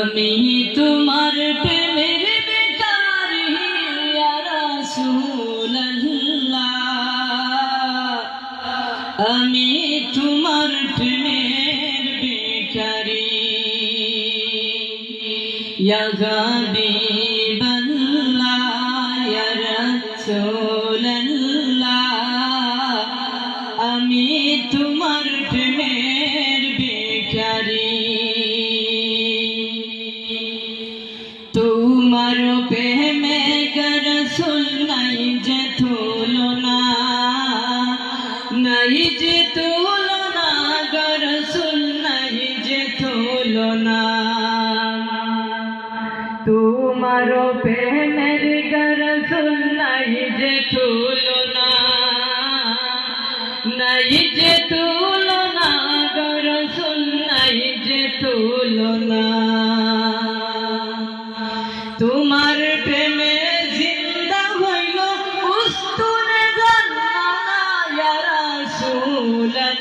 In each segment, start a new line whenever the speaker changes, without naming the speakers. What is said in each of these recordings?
আমি তোমার প্রেমের বেকারি ইয়া রাসূলুল্লাহ, আমি তোমার প্রেমের বেকারি ইয়া হাবিবাল্লাহ ইয়া রাসূলুল্লাহ, আমি তোমার প্রেমের বেকারি। তোমার প্রেমে রাসূল নাই যে তুলনা, নাই যে তুলনা, রাসূল নাই যে তুলনা। তোমার প্রেমের রাসূল নাই যে তুলনা, নাই যে তুলনা, রাসূল নাই যে তুলনা। তোমার প্রেমে জিন্দা হইল উস্তুনে জান্নানা ইয়া রাসূলুল্লাহ,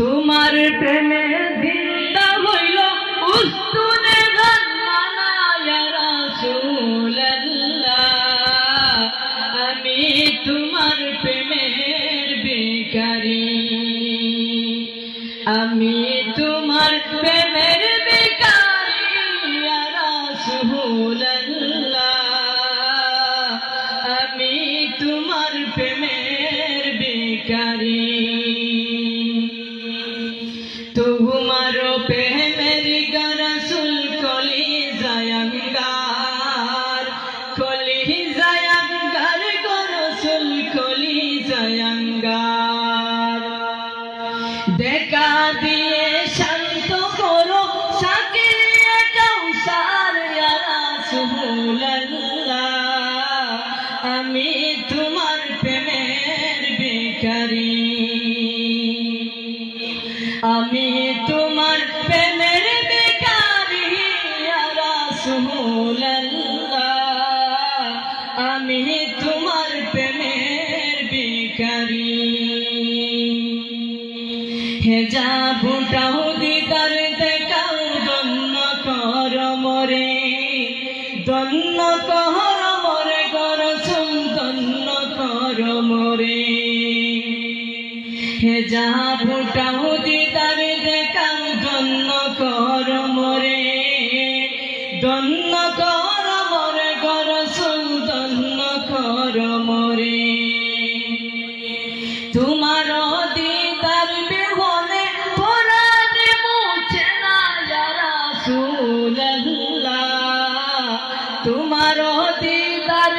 তোমার প্রেমে জিন্দা হইল উস্তুনে জান্নানা ইয়া রাসূলুল্লাহ, আমি তোমার প্রেমের বেকারি, আমি তোমার প্রেমের বেকারি ইয়া রাসূলুল্লাহ, আমি তোমার প্রেমের বেকারি। তোমার প্রেমের রাসূল কলিজায় আঙ্গার, কলিজায় আঙ্গার রাসূল কলিজায় আঙ্গার। দেখা দিয়ে শান্ত করো সাকিয়ে কাউসার ইয়া রাসূলুল্লাহ, আমি তোমার প্রেমের বেকারি, আমি তোমার প্রেমের বেকারি ইয়া রাসূলুল্লাহ, আমি তোমার প্রেমের বেকারি। হেজাব উঠাও দিদার দেখাও দন্ন কর মরে, দন্ন কর মরে রাসূল দন্ন কর মরে। হেজাব উঠাও দিদার দেখাও দন্ন কর মরে, দন্ন কর মরে রাসূল দন্ন কর মরে। তোমার দিদার বিহনে পরাণে মুছে না ইয়া রাসূলুল্লাহ, তোমার দিদার